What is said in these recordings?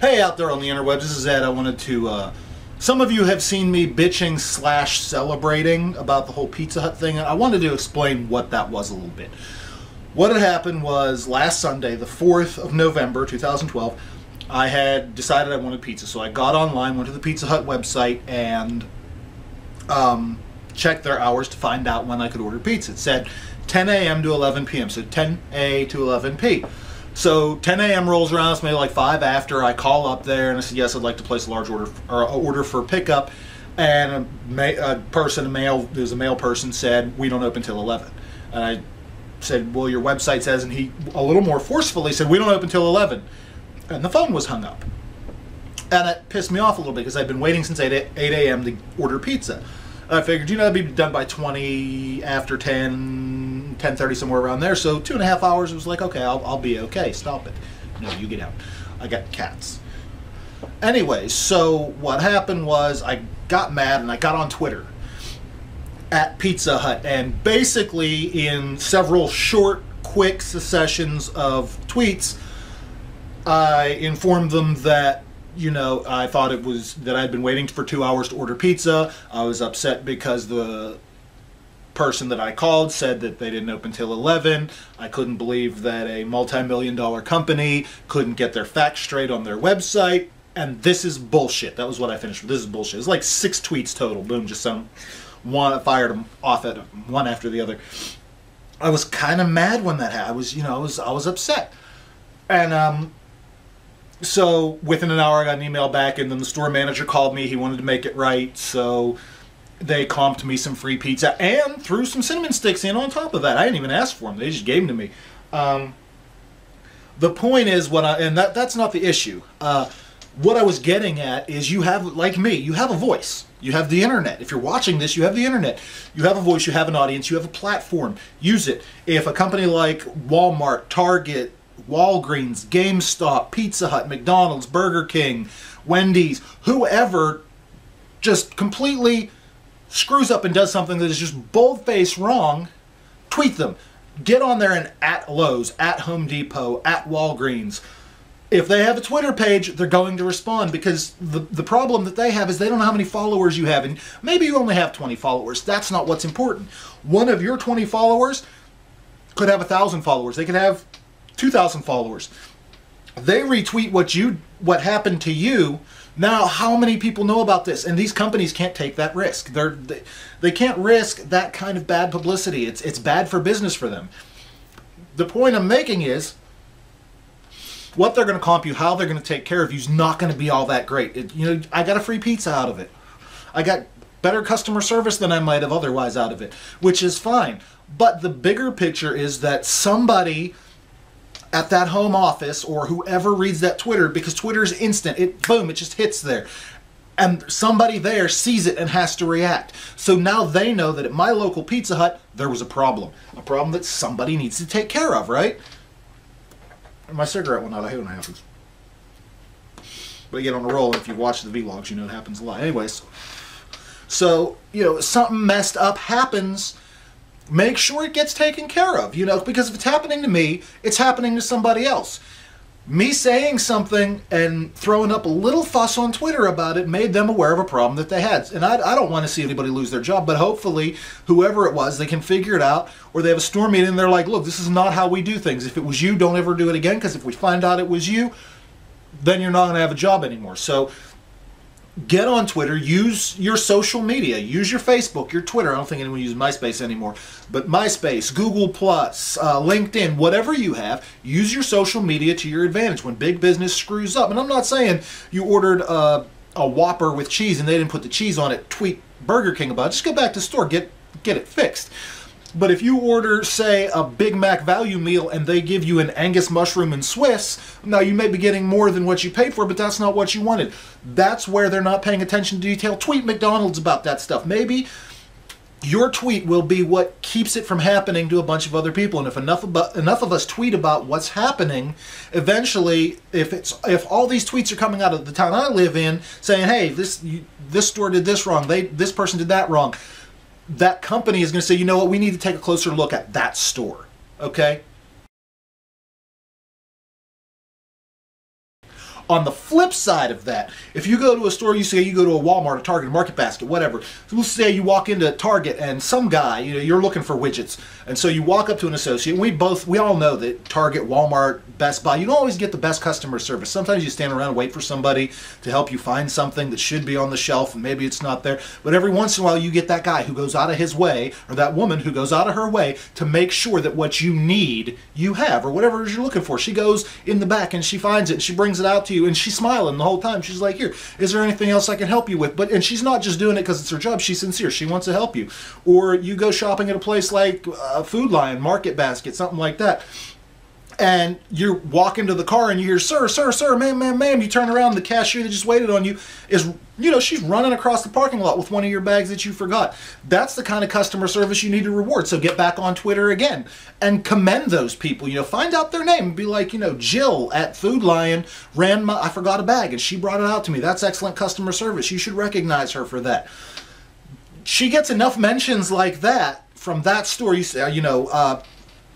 Hey out there on the interwebs, this is Ed. I wanted to, some of you have seen me bitching / celebrating about the whole Pizza Hut thing, and I wanted to explain what that was a little bit. What had happened was last Sunday, the 4th of November, 2012, I had decided I wanted pizza, so I got online, went to the Pizza Hut website, and checked their hours to find out when I could order pizza. It said 10 a.m. to 11 p.m., so 10 a to 11 p. So 10 a.m. rolls around, it's maybe like 5 after. I call up there and I said, yes, I'd like to place a large order, or order for pickup. And there's a male person said, we don't open till 11. And I said, well, your website says, and he a little more forcefully said, we don't open till 11. And the phone was hung up. And it pissed me off a little bit because I'd been waiting since 8 a.m. to order pizza. And I figured, that'd be done by 20 after 10, 10:30, somewhere around there. So 2.5 hours, it was like, okay, I'll be okay. Stop it. No, you get out. I got cats. Anyway, so what happened was I got mad and I got on Twitter at Pizza Hut, and basically in several short, quick successions of tweets, I informed them that I thought it was that I'd been waiting for 2 hours to order pizza. I was upset because the person that I called said that they didn't open till 11. I couldn't believe that a multi-million-dollar company couldn't get their facts straight on their website. And this is bullshit. That was what I finished with. This is bullshit. It's like 6 tweets total. Boom, just fired them off at one after the other. I was kind of mad when that happened. I was upset. And so within an hour I got an email back, and then the store manager called me. He wanted to make it right, so they comped me some free pizza and threw some cinnamon sticks in on top of that. I didn't even ask for them. They just gave them to me. The point is, that's not the issue. What I was getting at is you have, like me, you have a voice. You have the internet. If you're watching this, you have the internet. You have a voice, you have an audience, you have a platform. Use it. If a company like Walmart, Target, Walgreens, GameStop, Pizza Hut, McDonald's, Burger King, Wendy's, whoever just completely screws up and does something that is just bold-faced wrong, tweet them. Get on there and at Lowe's, at Home Depot, at Walgreens. If they have a Twitter page, they're going to respond, because the problem that they have is they don't know how many followers you have, and maybe you only have 20 followers. That's not what's important. One of your 20 followers could have 1,000 followers. They could have 2,000 followers. They retweet what happened to you. Now, how many people know about this? And these companies can't take that risk. They can't risk that kind of bad publicity. It's bad for business for them. The point I'm making is, what they're going to comp you, how they're going to take care of you is not going to be all that great. I got a free pizza out of it. I got better customer service than I might have otherwise out of it, which is fine. But the bigger picture is that somebody at that home office, or whoever reads that Twitter, because Twitter is instant, boom, it just hits there. And somebody there sees it and has to react. So now they know that at my local Pizza Hut, there was a problem. A problem that somebody needs to take care of, right? My cigarette went out. I hate when it happens. But you get on a roll, and if you watch the vlogs, you know it happens a lot. Anyways, so, something messed up happens, make sure it gets taken care of, because if it's happening to me, it's happening to somebody else. Me saying something and throwing up a little fuss on Twitter about it made them aware of a problem that they had. And I don't want to see anybody lose their job, but hopefully, whoever it was, they can figure it out, or they have a store meeting and they're like, look, this is not how we do things. If it was you, don't ever do it again, because if we find out it was you, then you're not going to have a job anymore. So get on Twitter, use your social media, use your Facebook, your Twitter. I don't think anyone uses MySpace anymore, but MySpace, Google+, LinkedIn, whatever you have, use your social media to your advantage when big business screws up. And I'm not saying you ordered a Whopper with cheese and they didn't put the cheese on it, tweet Burger King about it. Just go back to the store, get it fixed. But if you order, say, a Big Mac value meal and they give you an Angus mushroom and Swiss, now you may be getting more than what you paid for, but that's not what you wanted. That's where they're not paying attention to detail. Tweet McDonald's about that stuff. Maybe your tweet will be what keeps it from happening to a bunch of other people. And if enough of us tweet about what's happening, eventually, if all these tweets are coming out of the town I live in saying, hey, this store did this wrong, this person did that wrong, that company is going to say, you know what, we need to take a closer look at that store, okay? On the flip side of that, if you go to a store, you say you go to a Walmart, a Target, a Market Basket, whatever. So we'll say you walk into Target and some guy, you're looking for widgets. And so you walk up to an associate. We all know that Target, Walmart, Best Buy, you don't always get the best customer service. Sometimes you stand around and wait for somebody to help you find something that should be on the shelf and maybe it's not there. But every once in a while you get that guy who goes out of his way, or that woman who goes out of her way to make sure that what you need, you have, or whatever it is you're looking for. She goes in the back and she finds it and she brings it out to you and she's smiling the whole time. She's like, here, is there anything else I can help you with? And she's not just doing it because it's her job. She's sincere. She wants to help you. Or you go shopping at a place like Food Lion, Market Basket, something like that. And you walk into the car and you hear, sir, sir, sir, ma'am, ma'am, ma'am. You turn around, the cashier that just waited on you is, she's running across the parking lot with one of your bags that you forgot. That's the kind of customer service you need to reward. So get back on Twitter again and commend those people. Find out their name and be like, Jill at Food Lion I forgot a bag and she brought it out to me. That's excellent customer service. You should recognize her for that. She gets enough mentions like that from that store.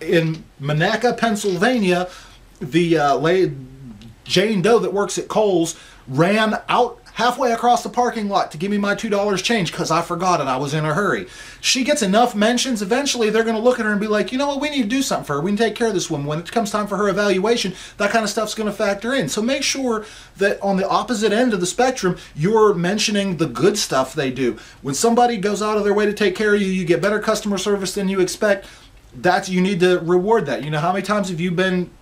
In Monaca, Pennsylvania, the Jane Doe that works at Kohl's ran out halfway across the parking lot to give me my $2 change because I forgot it. I was in a hurry. She gets enough mentions, eventually they're going to look at her and be like, you know what, we need to do something for her. We can take care of this woman. When it comes time for her evaluation, that kind of stuff's going to factor in. So make sure that on the opposite end of the spectrum, you're mentioning the good stuff they do. When somebody goes out of their way to take care of you, you get better customer service than you expect. You need to reward that. How many times have you been,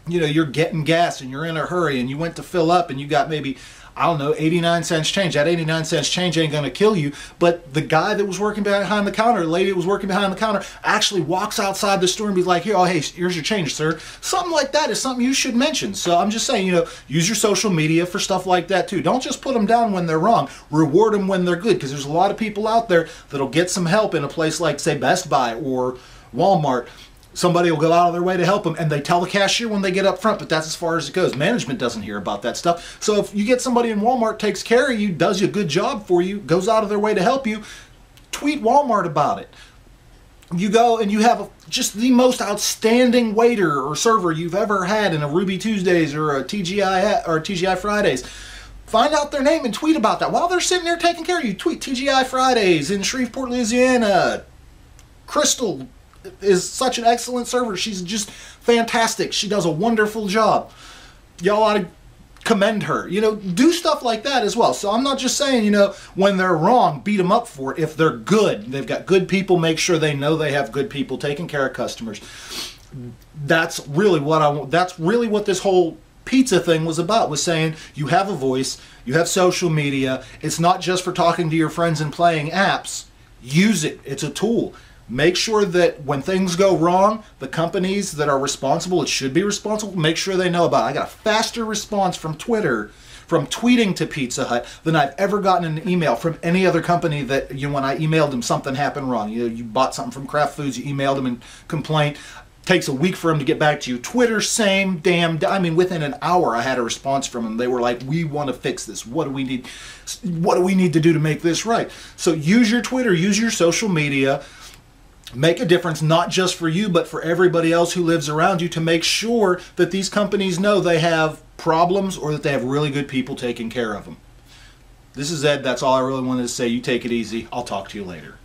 you're getting gas and you're in a hurry and you went to fill up and you got maybe, 89 cents change. That 89 cents change ain't going to kill you, but the guy that was working behind the counter, the lady that was working behind the counter, actually walks outside the store and be like, hey, here's your change, sir. Something like that is something you should mention. So I'm just saying, use your social media for stuff like that too. Don't just put them down when they're wrong. Reward them when they're good, because there's a lot of people out there that'll get some help in a place like, say, Best Buy or Walmart. Somebody will go out of their way to help them, and they tell the cashier when they get up front, but that's as far as it goes. Management doesn't hear about that stuff. So if you get somebody in Walmart, takes care of you, does a good job for you, goes out of their way to help you, tweet Walmart about it. You go and you have just the most outstanding waiter or server you've ever had in a Ruby Tuesdays or a TGI Fridays. Find out their name and tweet about that. While they're sitting there taking care of you, tweet TGI Fridays in Shreveport, Louisiana. Crystal is such an excellent server. She's just fantastic. She does a wonderful job. Y'all ought to commend her. Do stuff like that as well. So I'm not just saying, when they're wrong, beat them up for it. If they're good, they've got good people, make sure they know they have good people taking care of customers. That's really what this whole pizza thing was about, was saying you have a voice, you have social media. It's not just for talking to your friends and playing apps. Use it. It's a tool. Make sure that when things go wrong, the companies that are responsible, it should be responsible, make sure they know about it. I got a faster response from Twitter, from tweeting to Pizza Hut, than I've ever gotten an email from any other company that, when I emailed them something happened wrong. You bought something from Kraft Foods, you emailed them and complained. Takes a week for them to get back to you. Twitter, same damn, within an hour I had a response from them. They were like, we want to fix this. What do we need to do to make this right? So use your Twitter, use your social media. Make a difference, not just for you, but for everybody else who lives around you, to make sure that these companies know they have problems or that they have really good people taking care of them. This is Ed. That's all I really wanted to say. You take it easy. I'll talk to you later.